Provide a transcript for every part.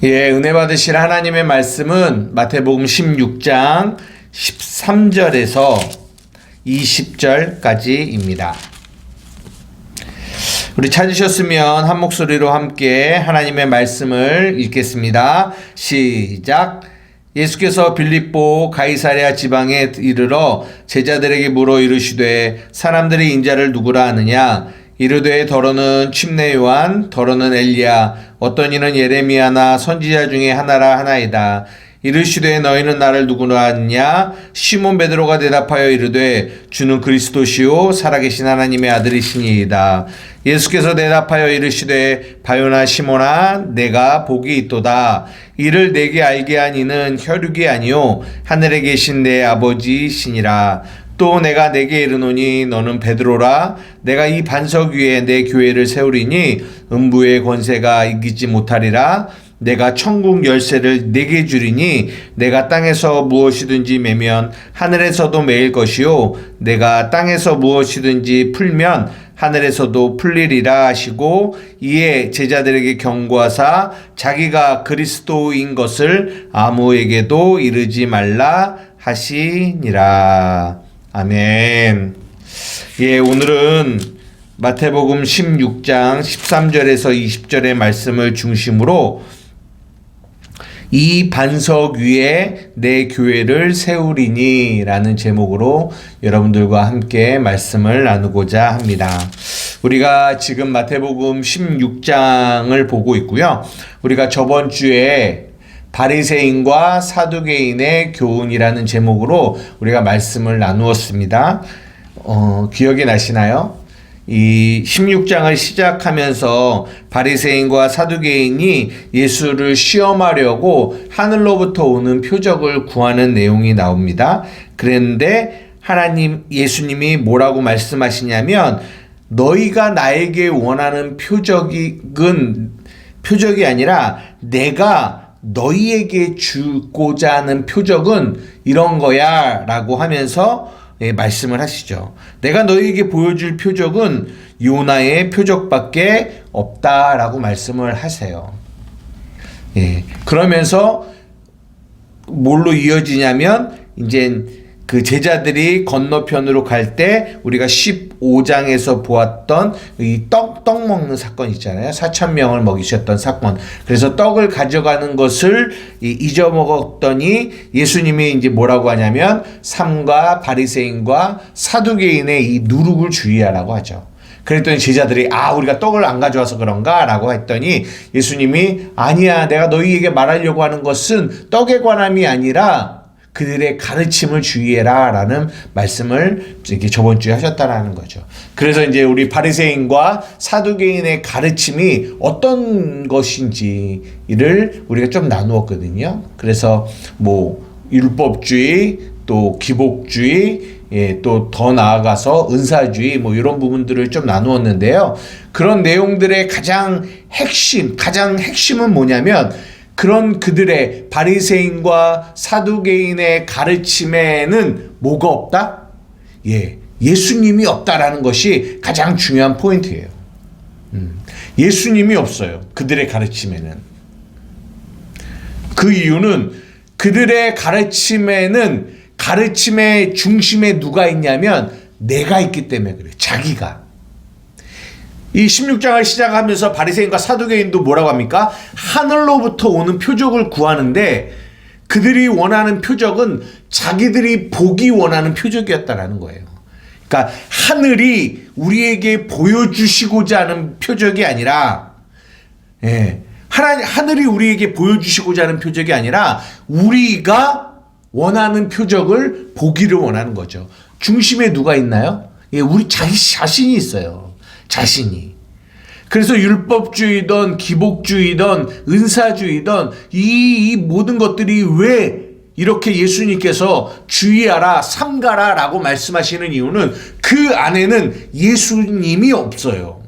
은혜 받으실 하나님의 말씀은 마태복음 16장 13절에서 20절까지입니다. 우리 찾으셨으면 한 목소리로 함께 하나님의 말씀을 읽겠습니다. 시작. 예수께서 빌립보 가이사랴 지방에 이르러 제자들에게 물어 이르시되 사람들이 인자를 누구라 하느냐? 이르되 더러는 침례 요한, 더러는 엘리야, 어떤 이는 예레미야나 선지자 중에 하나라 하나이다. 이르시되 너희는 나를 누구라 하느냐? 시몬 베드로가 대답하여 이르되 주는 그리스도시요 살아계신 하나님의 아들이시니이다. 예수께서 대답하여 이르시되 바요나 시몬아 내가 복이 있도다. 이를 내게 알게 한 이는 혈육이 아니요 하늘에 계신 내 아버지시니라. 또 내가 내게 이르노니 너는 베드로라. 내가 이 반석 위에 내 교회를 세우리니 음부의 권세가 이기지 못하리라. 내가 천국 열쇠를 내게 주리니 내가 땅에서 무엇이든지 매면 하늘에서도 매일 것이요 내가 땅에서 무엇이든지 풀면 하늘에서도 풀리리라 하시고 이에 제자들에게 경고하사 자기가 그리스도인 것을 아무에게도 이르지 말라 하시니라. 아멘. 오늘은 마태복음 16장 13절에서 20절의 말씀을 중심으로 이 반석 위에 내 교회를 세우리니 라는 제목으로 여러분들과 함께 말씀을 나누고자 합니다. 우리가 지금 마태복음 16장을 보고 있고요. 우리가 저번 주에 바리새인과 사두개인의 교훈이라는 제목으로 우리가 말씀을 나누었습니다. 기억이 나시나요? 이 16장을 시작하면서 바리새인과 사두개인이 예수를 시험하려고 하늘로부터 오는 표적을 구하는 내용이 나옵니다. 그런데 예수님이 뭐라고 말씀하시냐면 너희가 나에게 원하는 표적이 아니라 내가 너희에게 주고자 하는 표적은 이런 거야 라고 하면서 말씀을 하시죠. 내가 너희에게 보여줄 표적은 요나의 표적밖에 없다라고 말씀을 하세요. 그러면서 뭘로 이어지냐면 이제 그 제자들이 건너편으로 갈 때 우리가 15장에서 보았던 이 떡 먹는 사건 있잖아요. 4,000명을 먹이셨던 사건. 그래서 떡을 가져가는 것을 잊어먹었더니 예수님이 이제 뭐라고 하냐면 삼가 바리새인과 사두개인의 이 누룩을 주의하라고 하죠. 그랬더니 제자들이 우리가 떡을 안 가져와서 그런가? 라고 했더니 예수님이 아니야, 내가 너희에게 말하려고 하는 것은 떡에 관함이 아니라 그들의 가르침을 주의해라 라는 말씀을 이렇게 저번 주에 하셨다라는 거죠. 그래서 이제 우리 바리새인과 사두개인의 가르침이 어떤 것인지를 우리가 좀 나누었거든요. 그래서 율법주의, 또 기복주의, 또 더 나아가서 은사주의 이런 부분들을 좀 나누었는데요. 그런 내용들의 가장 핵심은 뭐냐면 그런 그들의 바리새인과 사두개인의 가르침에는 뭐가 없다? 예수님이 없다라는 것이 가장 중요한 포인트예요. 예수님이 없어요. 그들의 가르침에는. 그 이유는 그들의 가르침의 중심에 누가 있냐면 내가 있기 때문에 그래요. 자기가. 이 16장을 시작하면서 바리새인과 사두개인도 뭐라고 합니까? 하늘로부터 오는 표적을 구하는데 그들이 원하는 표적은 자기들이 보기 원하는 표적이었다라는 거예요. 그러니까 하늘이 우리에게 보여주시고자 하는 표적이 아니라 하늘이 우리에게 보여주시고자 하는 표적이 아니라 우리가 원하는 표적을 보기를 원하는 거죠. 중심에 누가 있나요? 우리 자신이 있어요. 자신이. 그래서 율법주의든 기복주의든 은사주의든 이 모든 것들이 왜 이렇게 예수님께서 주의하라 삼가라 라고 말씀하시는 이유는 그 안에는 예수님이 없어요.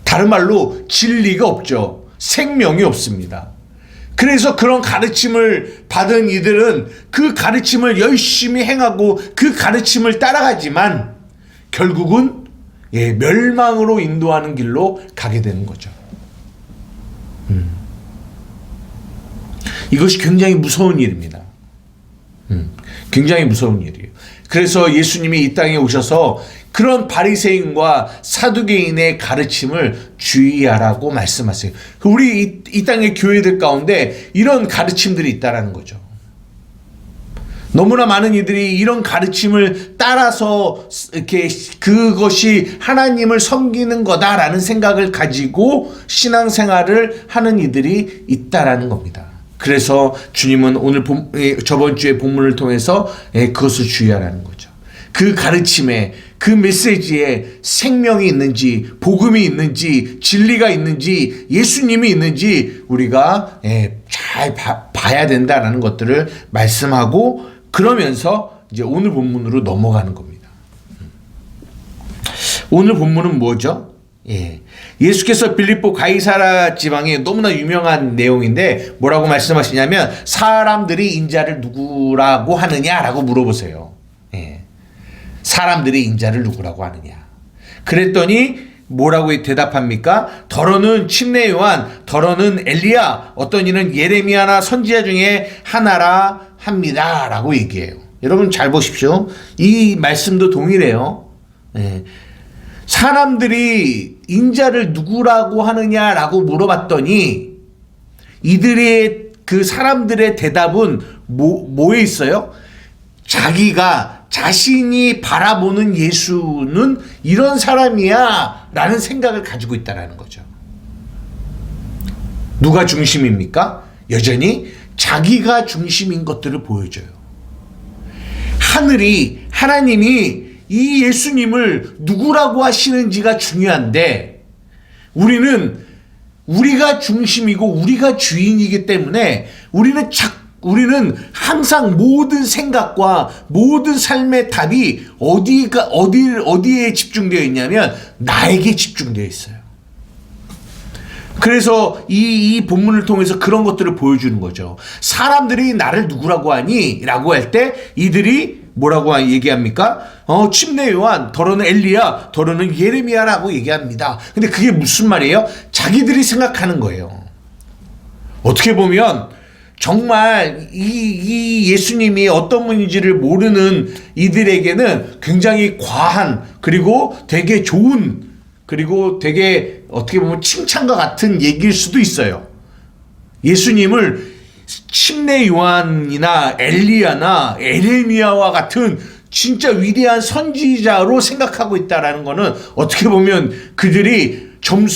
다른 말로 진리가 없죠. 생명이 없습니다. 그래서 그런 가르침을 받은 이들은 그 가르침을 열심히 행하고 그 가르침을 따라가지만 결국은 멸망으로 인도하는 길로 가게 되는 거죠. 이것이 굉장히 무서운 일입니다. 굉장히 무서운 일이에요. 그래서 예수님이 이 땅에 오셔서 그런 바리새인과 사두개인의 가르침을 주의하라고 말씀하세요. 우리 이 땅의 교회들 가운데 이런 가르침들이 있다라는 거죠. 너무나 많은 이들이 이런 가르침을 따라서 이렇게 그것이 하나님을 섬기는 거다라는 생각을 가지고 신앙생활을 하는 이들이 있다라는 겁니다. 그래서 주님은 오늘 저번 주에 본문을 통해서 그것을 주의하라는 거죠. 그 가르침에, 그 메시지에 생명이 있는지, 복음이 있는지, 진리가 있는지, 예수님이 있는지 우리가 잘 봐야 된다라는 것들을 말씀하고, 그러면서 이제 오늘 본문으로 넘어가는 겁니다. 오늘 본문은 뭐죠? 예수께서 빌립보 가이사라 지방에 너무나 유명한 내용인데 뭐라고 말씀하시냐면, 사람들이 인자를 누구라고 하느냐라고 물어보세요. 사람들이 인자를 누구라고 하느냐. 그랬더니 뭐라고 대답합니까? 더러는 침례 요한, 더러는 엘리야, 어떤 이는 예레미야나 선지자 중에 하나라 합니다 라고 얘기해요. 여러분 잘 보십시오. 이 말씀도 동일해요. 사람들이 인자를 누구라고 하느냐라고 물어봤더니 이들의 그 사람들의 대답은 뭐에 있어요? 자신이 바라보는 예수는 이런 사람이야 라는 생각을 가지고 있다는 거죠. 누가 중심입니까? 여전히 자기가 중심인 것들을 보여줘요. 하나님이 이 예수님을 누구라고 하시는지가 중요한데, 우리가 중심이고 우리가 주인이기 때문에 우리는 항상 모든 생각과 모든 삶의 답이 어디에 집중되어 있냐면 나에게 집중되어 있어요. 그래서 이 본문을 통해서 그런 것들을 보여주는 거죠. 사람들이 나를 누구라고 하니? 라고 할 때 이들이 뭐라고 얘기합니까? 침례 요한, 더러는 엘리야, 더러는 예레미야라고 얘기합니다. 근데 그게 무슨 말이에요? 자기들이 생각하는 거예요. 어떻게 보면 정말 이 예수님이 어떤 분인지를 모르는 이들에게는 굉장히 과한, 그리고 되게 좋은, 그리고 되게 어떻게 보면 칭찬과 같은 얘기일 수도 있어요. 예수님을 침례 요한이나 엘리야나 에레미야와 같은 진짜 위대한 선지자로 생각하고 있다라는 거는 어떻게 보면 그들이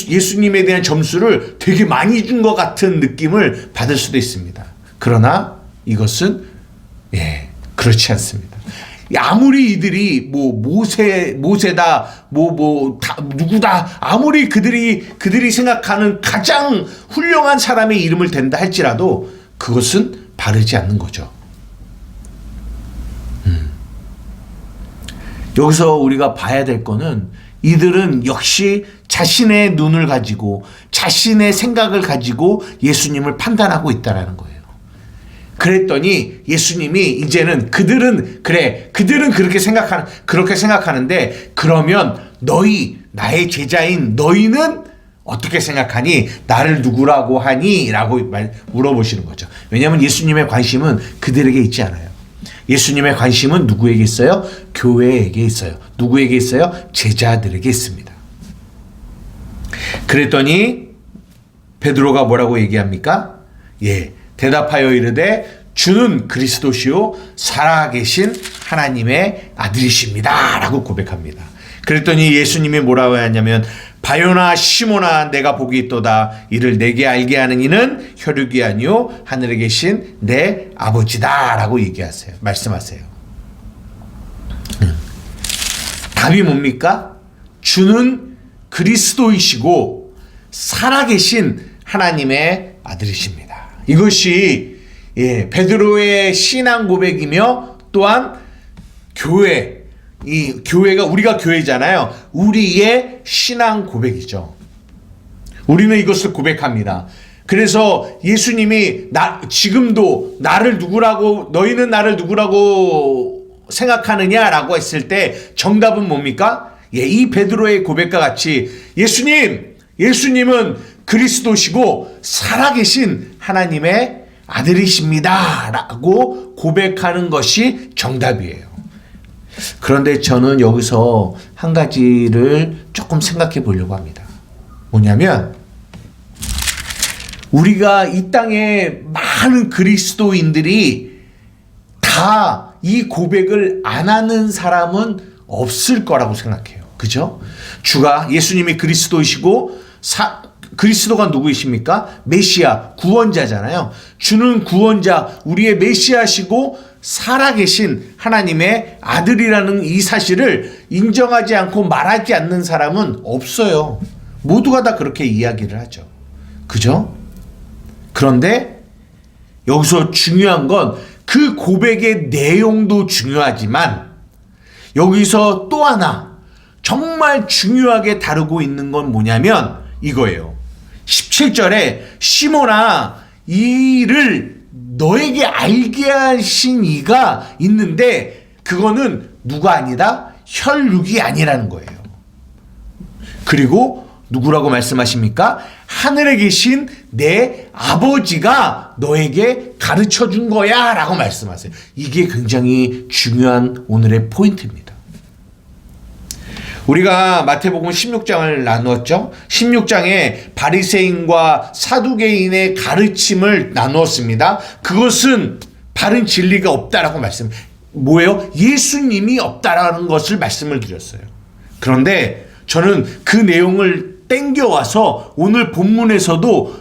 예수님에 대한 점수를 되게 많이 준 것 같은 느낌을 받을 수도 있습니다. 그러나 이것은 그렇지 않습니다. 아무리 이들이 모세다, 누구다, 아무리 그들이 생각하는 가장 훌륭한 사람의 이름을 댄다 할지라도 그것은 바르지 않는 거죠. 여기서 우리가 봐야 될 거는, 이들은 역시 자신의 눈을 가지고 자신의 생각을 가지고 예수님을 판단하고 있다라는 거예요. 그랬더니 예수님이 이제는 그들은 그렇게 생각하는데, 그러면 나의 제자인 너희는 어떻게 생각하니? 나를 누구라고 하니? 라고 물어보시는 거죠. 왜냐하면 예수님의 관심은 그들에게 있지 않아요. 예수님의 관심은 누구에게 있어요? 교회에게 있어요. 누구에게 있어요? 제자들에게 있습니다. 그랬더니 베드로가 뭐라고 얘기합니까? 대답하여 이르되 주는 그리스도시요 살아계신 하나님의 아들이십니다 라고 고백합니다. 그랬더니 예수님이 뭐라고 하냐면, 바요나 시몬아 내가 복이 있도다. 이를 내게 알게 하는 이는 혈육이 아니요 하늘에 계신 내 아버지다 라고 말씀하세요. 답이 뭡니까? 주는 그리스도이시고 살아계신 하나님의 아들이십니다. 이것이 베드로의 신앙 고백이며, 또한 교회가 우리가 교회잖아요. 우리의 신앙 고백이죠. 우리는 이것을 고백합니다. 그래서 예수님이 지금도 너희는 나를 누구라고 생각하느냐라고 했을 때 정답은 뭡니까? 이 베드로의 고백과 같이 예수님은 그리스도시고 살아계신 하나님의 아들이십니다 라고 고백하는 것이 정답이에요. 그런데 저는 여기서 한 가지를 조금 생각해 보려고 합니다. 뭐냐면 우리가 이 땅에 많은 그리스도인들이 다 이 고백을 안 하는 사람은 없을 거라고 생각해요. 그죠? 주가 예수님이 그리스도이시고 그리스도가 누구이십니까? 메시아, 구원자잖아요. 주는 구원자, 우리의 메시아시고 살아계신 하나님의 아들이라는 이 사실을 인정하지 않고 말하지 않는 사람은 없어요. 모두가 다 그렇게 이야기를 하죠. 그죠? 그런데 여기서 중요한 건 그 고백의 내용도 중요하지만 여기서 또 하나 정말 중요하게 다루고 있는 건 뭐냐면 이거예요. 17절에 시몬아 이를 너에게 알게 하신 이가 있는데 그거는 누가 아니다? 혈육이 아니라는 거예요. 그리고 누구라고 말씀하십니까? 하늘에 계신 내 아버지가 너에게 가르쳐 준 거야 라고 말씀하세요. 이게 굉장히 중요한 오늘의 포인트입니다. 우리가 마태복음 16장을 나누었죠. 16장에 바리새인과 사두개인의 가르침을 나누었습니다. 그것은 바른 진리가 없다라고 뭐예요? 예수님이 없다라는 것을 말씀을 드렸어요. 그런데 저는 그 내용을 땡겨와서 오늘 본문에서도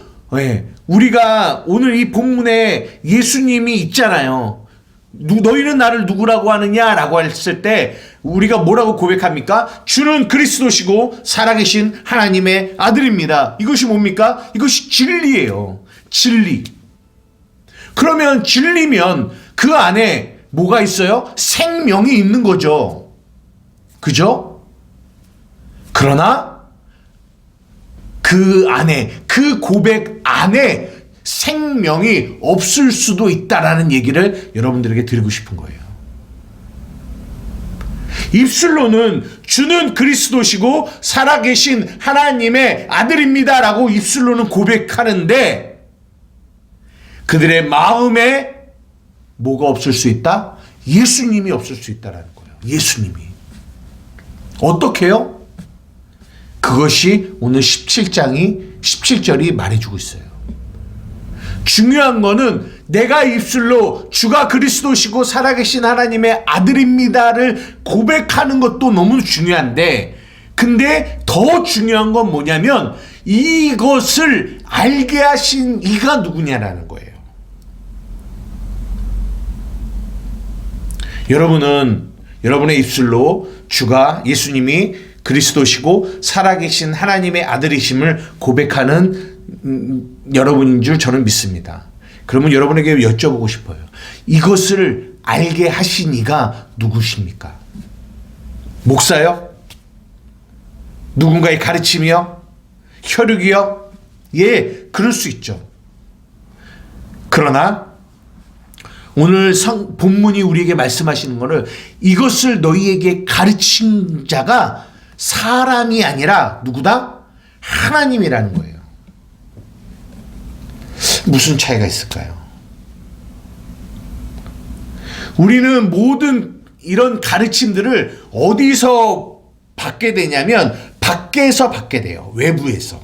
우리가 오늘 이 본문에 예수님이 있잖아요. 너희는 나를 누구라고 하느냐라고 했을 때 우리가 뭐라고 고백합니까? 주는 그리스도시고 살아계신 하나님의 아들입니다. 이것이 뭡니까? 이것이 진리예요. 진리. 그러면 진리면 그 안에 뭐가 있어요? 생명이 있는 거죠. 그죠? 그러나 그 안에, 그 고백 안에 생명이 없을 수도 있다라는 얘기를 여러분들에게 드리고 싶은 거예요. 입술로는 주는 그리스도시고 살아계신 하나님의 아들입니다라고 입술로는 고백하는데 그들의 마음에 뭐가 없을 수 있다? 예수님이 없을 수 있다라는 거예요. 예수님이. 어떻게요? 그것이 오늘 17절이 말해주고 있어요. 중요한 거는 내가 입술로 주가 그리스도시고 살아계신 하나님의 아들입니다를 고백하는 것도 너무 중요한데 근데 더 중요한 건 뭐냐면 이것을 알게 하신 이가 누구냐라는 거예요. 여러분은 여러분의 입술로 주가 예수님이 그리스도시고 살아계신 하나님의 아들이심을 고백하는 여러분인 줄 저는 믿습니다. 그러면 여러분에게 여쭤보고 싶어요. 이것을 알게 하신 이가 누구십니까? 목사요? 누군가의 가르침이요? 혈육이요? 예, 그럴 수 있죠. 그러나 오늘 본문이 우리에게 말씀하시는 것은 이것을 너희에게 가르친 자가 사람이 아니라 누구다? 하나님이라는 거예요. 무슨 차이가 있을까요? 우리는 모든 이런 가르침들을 어디서 받게 되냐면 밖에서 받게 돼요. 외부에서.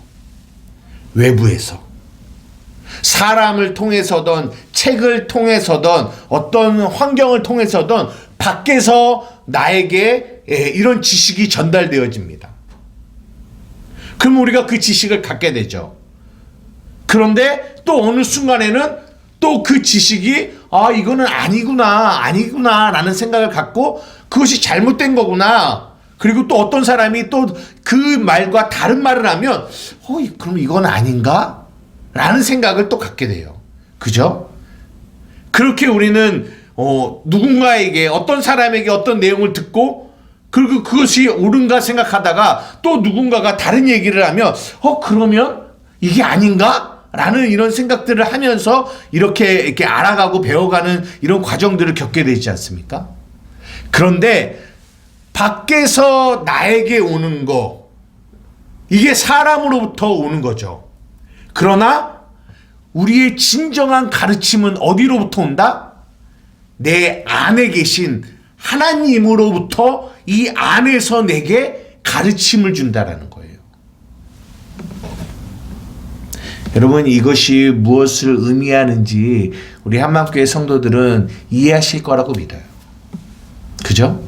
사람을 통해서든 책을 통해서든 어떤 환경을 통해서든 밖에서 나에게 이런 지식이 전달되어집니다. 그럼 우리가 그 지식을 갖게 되죠. 그런데 또 어느 순간에는 또 그 지식이 이거는 아니구나 라는 생각을 갖고 그것이 잘못된 거구나. 그리고 또 어떤 사람이 또 그 말과 다른 말을 하면 그럼 이건 아닌가? 라는 생각을 또 갖게 돼요. 그죠? 그렇게 우리는 누군가에게 어떤 사람에게 어떤 내용을 듣고 그리고 그것이 옳은가 생각하다가 또 누군가가 다른 얘기를 하면 그러면 이게 아닌가? 라는 이런 생각들을 하면서 이렇게 알아가고 배워가는 이런 과정들을 겪게 되지 않습니까? 그런데 밖에서 나에게 오는 거 이게 사람으로부터 오는 거죠. 그러나 우리의 진정한 가르침은 어디로부터 온다? 내 안에 계신 하나님으로부터 이 안에서 내게 가르침을 준다라는 거예요. 여러분, 이것이 무엇을 의미하는지 우리 한마음교회 성도들은 이해하실 거라고 믿어요. 그죠?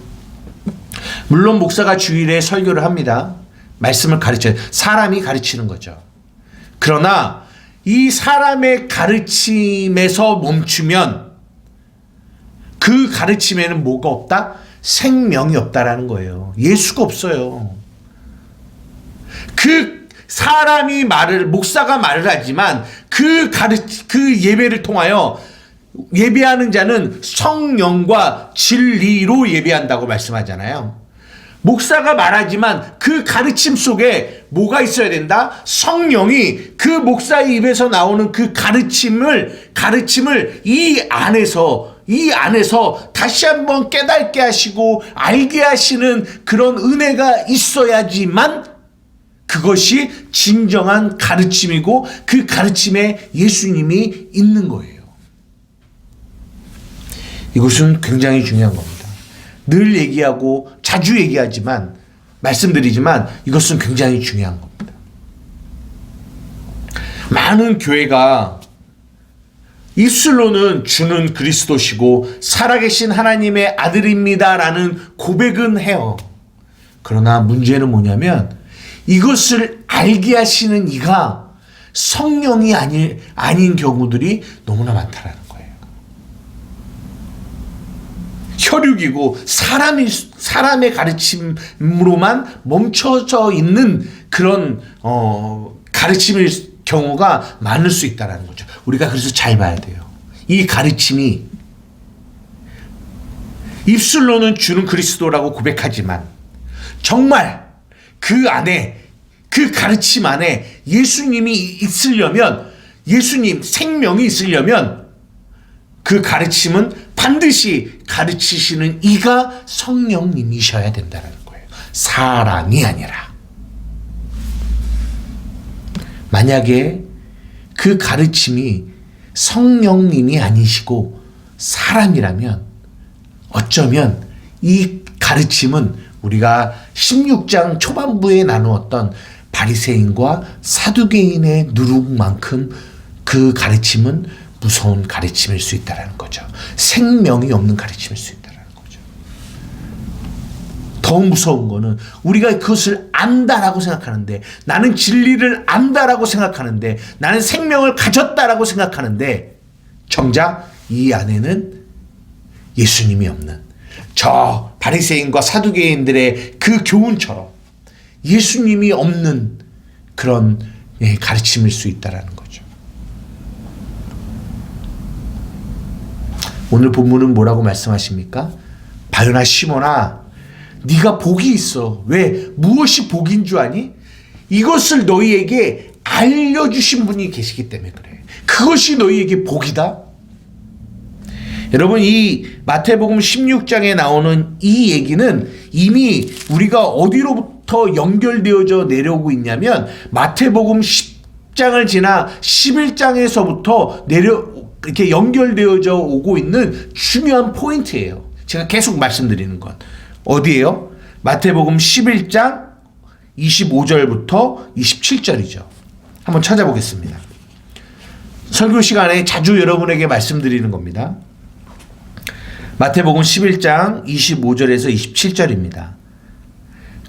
물론 목사가 주일에 설교를 합니다. 말씀을 가르쳐요. 사람이 가르치는 거죠. 그러나 이 사람의 가르침에서 멈추면 그 가르침에는 뭐가 없다? 생명이 없다라는 거예요. 예수가 없어요. 그 사람이 목사가 말을 하지만 그 예배를 통하여 예배하는 자는 성령과 진리로 예배한다고 말씀하잖아요. 목사가 말하지만 그 가르침 속에 뭐가 있어야 된다? 성령이 그 목사의 입에서 나오는 그 가르침을 이 안에서 다시 한번 깨닫게 하시고 알게 하시는 그런 은혜가 있어야지만 그것이 진정한 가르침이고 그 가르침에 예수님이 있는 거예요. 이것은 굉장히 중요한 겁니다. 늘 얘기하고 자주 얘기하지만 말씀드리지만 이것은 굉장히 중요한 겁니다. 많은 교회가 입술로는 주는 그리스도시고 살아계신 하나님의 아들입니다라는 고백은 해요. 그러나 문제는 뭐냐면 이것을 알게 하시는 이가 성령이 아닌 경우들이 너무나 많다라는 거예요. 혈육이고 사람의 가르침으로만 멈춰져 있는 그런 가르침일 경우가 많을 수 있다는 거죠. 우리가 그래서 잘 봐야 돼요. 이 가르침이 입술로는 주는 그리스도라고 고백하지만 정말 그 안에 그 가르침 안에 예수님이 있으려면 예수님 생명이 있으려면 그 가르침은 반드시 가르치시는 이가 성령님이셔야 된다는 거예요. 사람이 아니라. 만약에 그 가르침이 성령님이 아니시고 사람이라면 어쩌면 이 가르침은 우리가 16장 초반부에 나누었던 바리새인과 사두개인의 누룩만큼 그 가르침은 무서운 가르침일 수 있다는 거죠. 생명이 없는 가르침일 수 있다는 거죠. 더 무서운 거는 우리가 그것을 안다라고 생각하는데 나는 진리를 안다라고 생각하는데 나는 생명을 가졌다라고 생각하는데 정작 이 안에는 예수님이 없는 저 바리새인과 사두개인들의 그 교훈처럼 예수님이 없는 그런 가르침일 수 있다라는 거죠. 오늘 본문은 뭐라고 말씀하십니까? 바요나 시몬아, 네가 복이 있어. 왜? 무엇이 복인 줄 아니? 이것을 너희에게 알려주신 분이 계시기 때문에 그래. 그것이 너희에게 복이다. 여러분, 이 마태복음 16장에 나오는 이 얘기는 이미 우리가 어디로부터 연결되어져 내려오고 있냐면 마태복음 10장을 지나 11장에서부터 이렇게 연결되어져 오고 있는 중요한 포인트예요. 제가 계속 말씀드리는 건 어디예요? 마태복음 11장 25절부터 27절이죠. 한번 찾아보겠습니다. 설교 시간에 자주 여러분에게 말씀드리는 겁니다. 마태복음 11장 25절에서 27절입니다.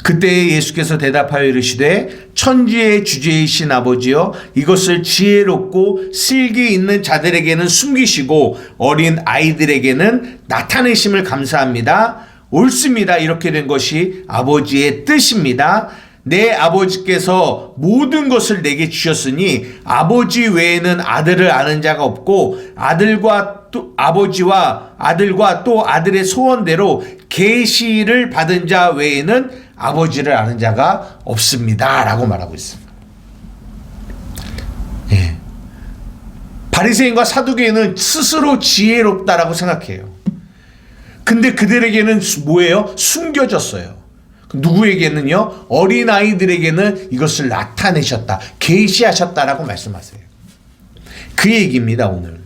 그때 예수께서 대답하여 이르시되 천지의 주제이신 아버지여 이것을 지혜롭고 슬기 있는 자들에게는 숨기시고 어린 아이들에게는 나타내심을 감사합니다. 옳습니다. 이렇게 된 것이 아버지의 뜻입니다. 내 아버지께서 모든 것을 내게 주셨으니 아버지 외에는 아들을 아는 자가 없고 아들과 또 아들의 소원대로 계시를 받은 자 외에는 아버지를 아는 자가 없습니다. 라고 말하고 있습니다. 예. 바리새인과 사두개인은 스스로 지혜롭다라고 생각해요. 근데 그들에게는 뭐예요? 숨겨졌어요. 누구에게는요? 어린아이들에게는 이것을 나타내셨다. 계시하셨다라고 말씀하세요. 그 얘기입니다. 오늘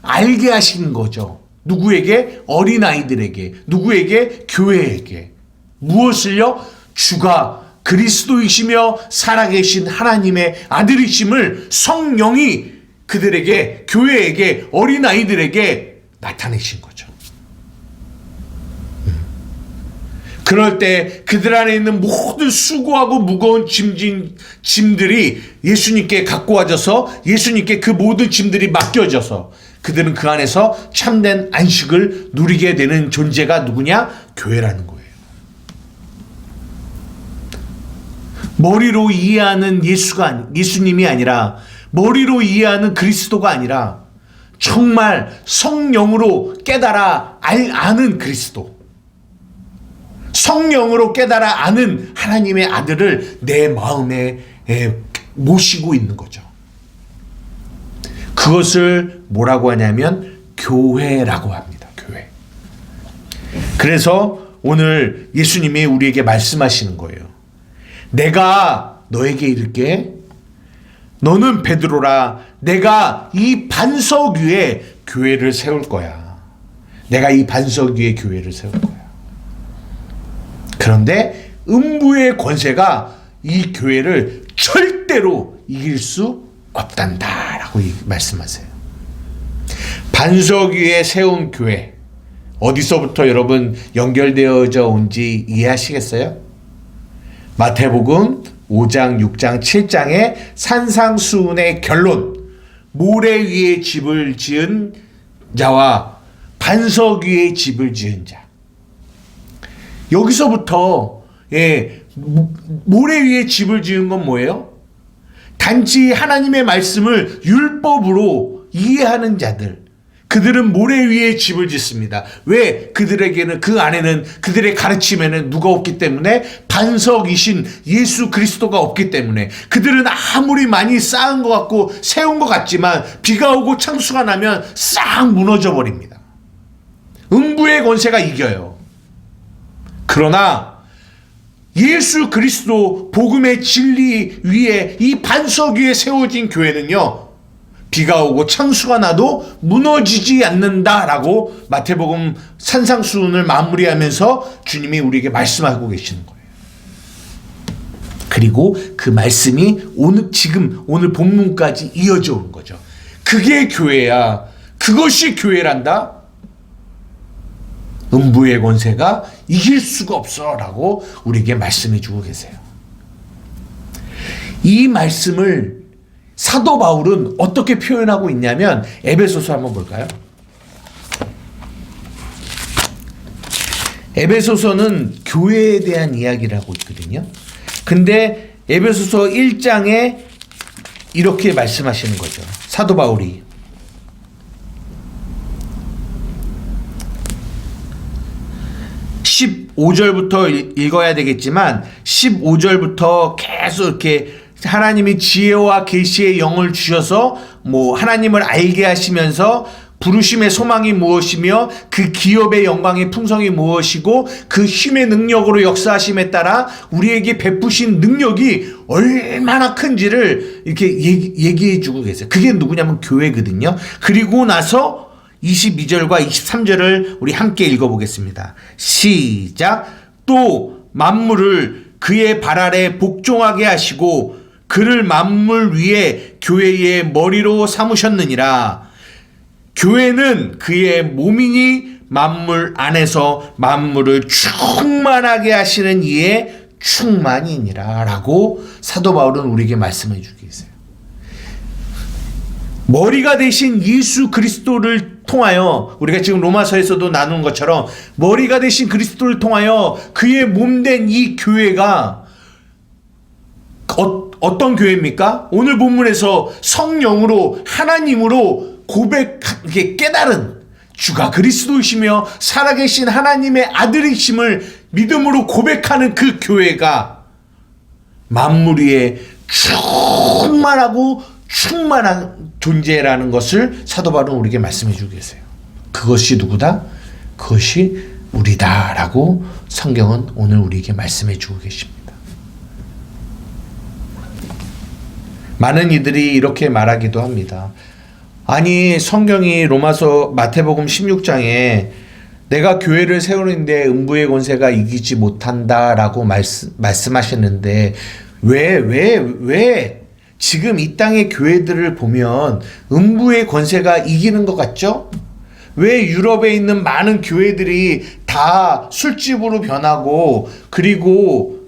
알게 하신 거죠. 누구에게? 어린아이들에게. 누구에게? 교회에게. 무엇을요? 주가 그리스도이시며 살아계신 하나님의 아들이심을 성령이 그들에게, 교회에게, 어린아이들에게 나타내신 거죠. 그럴 때 그들 안에 있는 모든 수고하고 무거운 짐들이 예수님께 갖고 와져서 예수님께 그 모든 짐들이 맡겨져서 그들은 그 안에서 참된 안식을 누리게 되는 존재가 누구냐? 교회라는 거예요. 머리로 이해하는 예수님이 아니라, 머리로 이해하는 그리스도가 아니라 정말 성령으로 깨달아 아는 그리스도, 성령으로 깨달아 아는 하나님의 아들을 내 마음에 모시고 있는 거죠. 그것을 뭐라고 하냐면 교회라고 합니다. 교회. 그래서 오늘 예수님이 우리에게 말씀하시는 거예요. 내가 너에게 이를게, 너는 베드로라, 내가 이 반석 위에 교회를 세울 거야. 내가 이 반석 위에 교회를 세울 거야. 그런데 음부의 권세가 이 교회를 절대로 이길 수 없단다 라고 말씀하세요. 반석 위에 세운 교회, 어디서부터 여러분 연결되어져 온지 이해하시겠어요? 마태복음 5장, 6장, 7장의 산상수훈의 결론, 모래 위에 집을 지은 자와 반석 위에 집을 지은 자. 여기서부터 모래 위에 집을 지은 건 뭐예요? 단지 하나님의 말씀을 율법으로 이해하는 자들, 그들은 모래 위에 집을 짓습니다. 왜? 그들에게는, 그 안에는, 그들의 가르침에는 누가 없기 때문에? 반석이신 예수 그리스도가 없기 때문에. 그들은 아무리 많이 쌓은 것 같고 세운 것 같지만 비가 오고 창수가 나면 싹 무너져 버립니다. 음부의 권세가 이겨요. 그러나 예수 그리스도 복음의 진리 위에, 이 반석 위에 세워진 교회는요, 비가 오고 창수가 나도 무너지지 않는다라고 마태복음 산상수훈을 마무리하면서 주님이 우리에게 말씀하고 계시는 거예요. 그리고 그 말씀이 오늘 본문까지 이어져 온 거죠. 그게 교회야. 그것이 교회란다. 음부의 권세가 이길 수가 없어 라고 우리에게 말씀해 주고 계세요. 이 말씀을 사도 바울은 어떻게 표현하고 있냐면, 에베소서 한번 볼까요? 에베소서는 교회에 대한 이야기를 하고 있거든요. 근데 에베소서 1장에 이렇게 말씀하시는 거죠. 사도 바울이. (15절부터) 읽어야 되겠지만 15절부터 계속 이렇게 하나님이 지혜와 계시의 영을 주셔서 하나님을 알게 하시면서 부르심의 소망이 무엇이며 그 기업의 영광의 풍성이 무엇이고 그 힘의 능력으로 역사하심에 따라 우리에게 베푸신 능력이 얼마나 큰지를 이렇게 얘기해 주고 계세요. 그게 누구냐면 교회거든요. 그리고 나서 22절과 23절을 우리 함께 읽어보겠습니다. 시작. 또 만물을 그의 발 아래 복종하게 하시고 그를 만물 위에 교회의 머리로 삼으셨느니라. 교회는 그의 몸이니 만물 안에서 만물을 충만하게 하시는 이의 충만이니라 라고 사도 바울은 우리에게 말씀해 주고 계세요. 머리가 되신 예수 그리스도를 통하여, 우리가 지금 로마서에서도 나눈 것처럼 머리가 되신 그리스도를 통하여 그의 몸된 이 교회가 어떤 교회입니까? 오늘 본문에서 성령으로 하나님으로 깨달은 주가 그리스도이시며 살아계신 하나님의 아들이심을 믿음으로 고백하는 그 교회가 만물 위에 충만하고 충만한 존재라는 것을 사도 바울은 우리에게 말씀해 주고 계세요. 그것이 누구다? 그것이 우리다라고 성경은 오늘 우리에게 말씀해 주고 계십니다. 많은 이들이 이렇게 말하기도 합니다. 아니 성경이 로마서 마태복음 16장에 내가 교회를 세우는데 음부의 권세가 이기지 못한다라고 말씀하셨는데 왜 지금 이 땅의 교회들을 보면 음부의 권세가 이기는 것 같죠? 왜 유럽에 있는 많은 교회들이 다 술집으로 변하고 그리고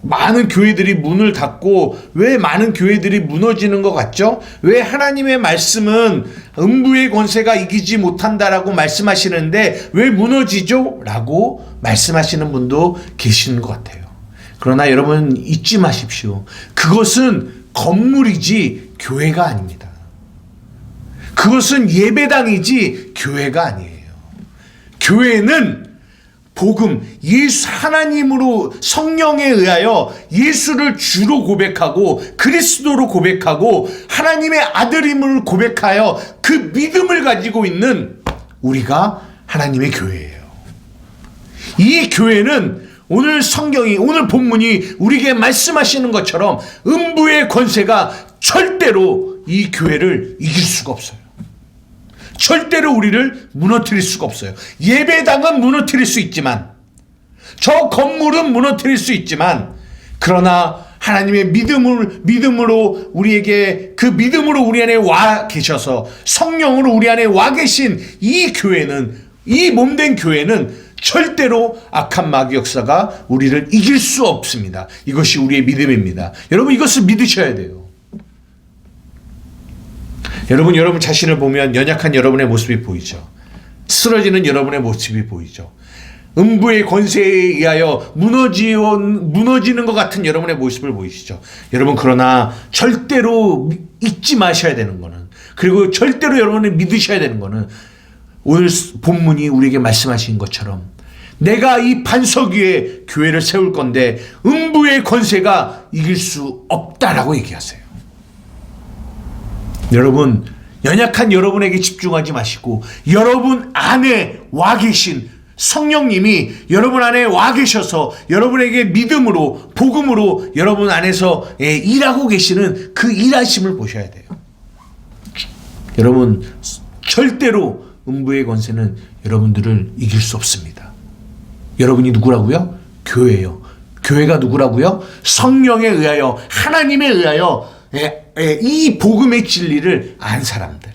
많은 교회들이 문을 닫고 왜 많은 교회들이 무너지는 것 같죠? 왜 하나님의 말씀은 음부의 권세가 이기지 못한다라고 말씀하시는데 왜 무너지죠? 라고 말씀하시는 분도 계시는 것 같아요. 그러나 여러분 잊지 마십시오. 그것은 건물이지 교회가 아닙니다. 그것은 예배당이지 교회가 아니에요. 교회는 복음, 예수 하나님으로 성령에 의하여 예수를 주로 고백하고 그리스도로 고백하고 하나님의 아들임을 고백하여 그 믿음을 가지고 있는 우리가 하나님의 교회예요. 이 교회는 오늘 성경이 오늘 본문이 우리에게 말씀하시는 것처럼 음부의 권세가 절대로 이 교회를 이길 수가 없어요. 절대로 우리를 무너뜨릴 수가 없어요. 예배당은 무너뜨릴 수 있지만 저 건물은 무너뜨릴 수 있지만 그러나 하나님의 믿음으로 우리에게 그 믿음으로 우리 안에 와 계셔서 성령으로 우리 안에 와 계신 이 교회는 이 몸된 교회는 절대로 악한 마귀 역사가 우리를 이길 수 없습니다. 이것이 우리의 믿음입니다. 여러분 이것을 믿으셔야 돼요. 여러분 자신을 보면 연약한 여러분의 모습이 보이죠. 쓰러지는 여러분의 모습이 보이죠. 음부의 권세에 의하여 무너지는 것 같은 여러분의 모습을 보이시죠. 여러분 그러나 절대로 잊지 마셔야 되는 거는 그리고 절대로 여러분이 믿으셔야 되는 거는 오늘 본문이 우리에게 말씀하신 것처럼 내가 이 반석 위에 교회를 세울 건데 음부의 권세가 이길 수 없다라고 얘기하세요. 여러분 연약한 여러분에게 집중하지 마시고 여러분 안에 와 계신 성령님이 여러분 안에 와 계셔서 여러분에게 믿음으로 복음으로 여러분 안에서 일하고 계시는 그 일하심을 보셔야 돼요. 여러분 절대로 음부의 권세는 여러분들을 이길 수 없습니다. 여러분이 누구라고요? 교회예요. 교회가 누구라고요? 성령에 의하여 하나님에 의하여 이 복음의 진리를 안 사람들,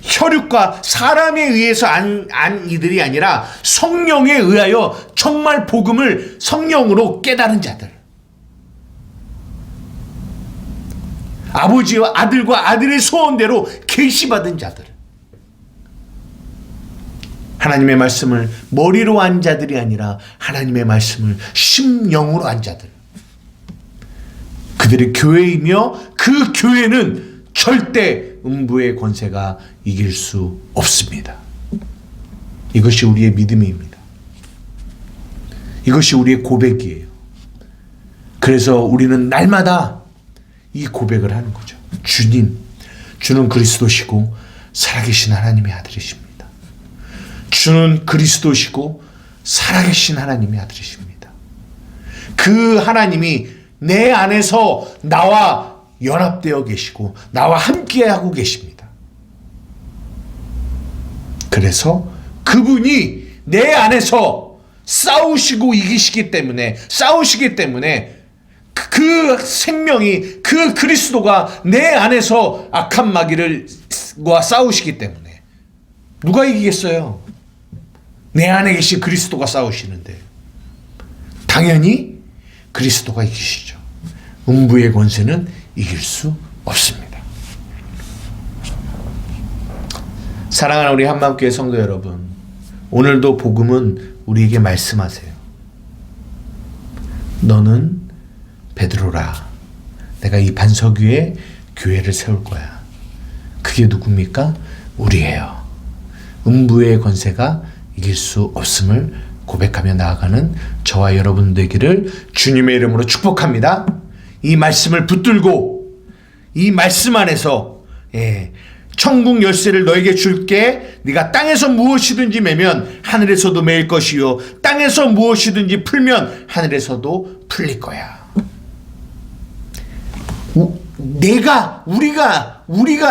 혈육과 사람에 의해서 안 이들이 아니라 성령에 의하여 정말 복음을 성령으로 깨달은 자들, 아버지와 아들과 아들의 소원대로 계시받은 자들, 하나님의 말씀을 머리로 한 자들이 아니라 하나님의 말씀을 심령으로 한 자들, 그들의 교회이며 그 교회는 절대 음부의 권세가 이길 수 없습니다. 이것이 우리의 믿음입니다. 이것이 우리의 고백이에요. 그래서 우리는 날마다 이 고백을 하는 거죠. 주는 그리스도시고 살아계신 하나님의 아들이십니다. 주는 그리스도시고 살아계신 하나님의 아들이십니다. 그 하나님이 내 안에서 나와 연합되어 계시고 나와 함께하고 계십니다. 그래서 그분이 내 안에서 싸우시고 이기시기 때문에 그 생명이 그 그리스도가 내 안에서 악한 마귀와 싸우시기 때문에 누가 이기겠어요? 내 안에 계신 그리스도가 싸우시는데 당연히 그리스도가 이기시죠. 음부의 권세는 이길 수 없습니다. 사랑하는 우리 한마음교회 성도 여러분, 오늘도 복음은 우리에게 말씀하세요. 너는 베드로라. 내가 이 반석 위에 교회를 세울 거야. 그게 누굽니까? 우리예요. 음부의 권세가 이길 수 없음을 고백하며 나아가는 저와 여러분 되기를 주님의 이름으로 축복합니다. 이 말씀을 붙들고 이 말씀 안에서 천국 열쇠를 너에게 줄게. 네가 땅에서 무엇이든지 매면 하늘에서도 매일 것이요 땅에서 무엇이든지 풀면 하늘에서도 풀릴 거야. 우리가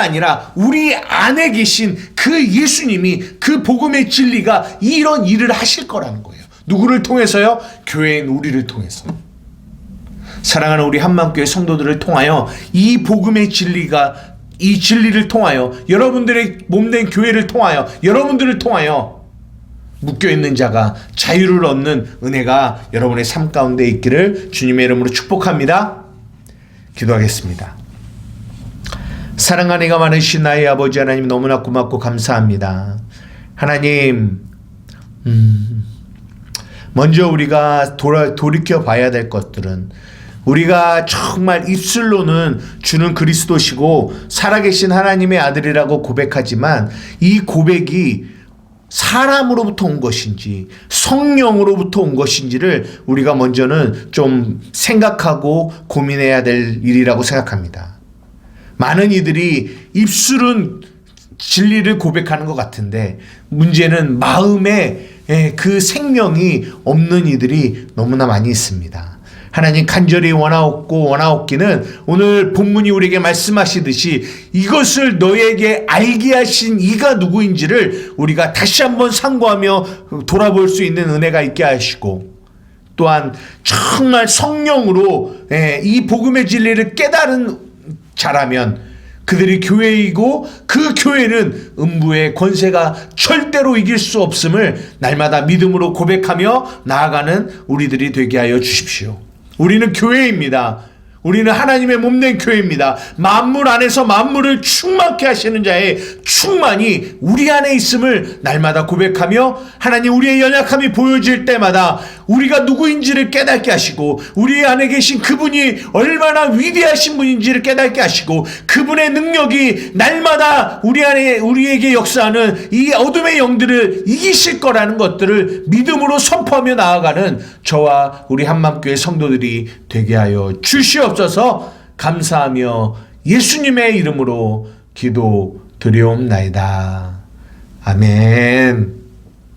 아니라 우리 안에 계신 그 예수님이, 그 복음의 진리가 이런 일을 하실 거라는 거예요. 누구를 통해서요? 교회인 우리를 통해서. 사랑하는 우리 한마음교회 성도들을 통하여 이 복음의 진리가, 이 진리를 통하여, 여러분들의 몸된 교회를 통하여, 여러분들을 통하여 묶여있는 자가 자유를 얻는 은혜가 여러분의 삶 가운데 있기를 주님의 이름으로 축복합니다. 기도하겠습니다. 사랑하는 이가 많으신 나의 아버지 하나님, 너무나 고맙고 감사합니다. 하나님, 먼저 우리가 돌이켜 봐야 될 것들은, 우리가 정말 입술로는 주는 그리스도시고 살아계신 하나님의 아들이라고 고백하지만 이 고백이 사람으로부터 온 것인지 성령으로부터 온 것인지를 우리가 먼저는 좀 생각하고 고민해야 될 일이라고 생각합니다. 많은 이들이 입술은 진리를 고백하는 것 같은데 문제는 마음에 그 생명이 없는 이들이 너무나 많이 있습니다. 하나님, 간절히 원하옵기는 오늘 본문이 우리에게 말씀하시듯이 이것을 너에게 알게 하신 이가 누구인지를 우리가 다시 한번 상고하며 돌아볼 수 있는 은혜가 있게 하시고, 또한 정말 성령으로 이 복음의 진리를 깨달은 자라면 그들이 교회이고 그 교회는 음부의 권세가 절대로 이길 수 없음을 날마다 믿음으로 고백하며 나아가는 우리들이 되게 하여 주십시오. 우리는 교회입니다. 우리는 하나님의 몸된 교회입니다. 만물 안에서 만물을 충만케 하시는 자의 충만이 우리 안에 있음을 날마다 고백하며, 하나님, 우리의 연약함이 보여질 때마다 우리가 누구인지를 깨닫게 하시고, 우리 안에 계신 그분이 얼마나 위대하신 분인지를 깨닫게 하시고, 그분의 능력이 날마다 우리에게 역사하는 이 어둠의 영들을 이기실 거라는 것들을 믿음으로 선포하며 나아가는 저와 우리 한마음교회 성도들이 되게 하여 주시옵소서. 감사하며 예수님의 이름으로 기도 드리옵나이다. 아멘.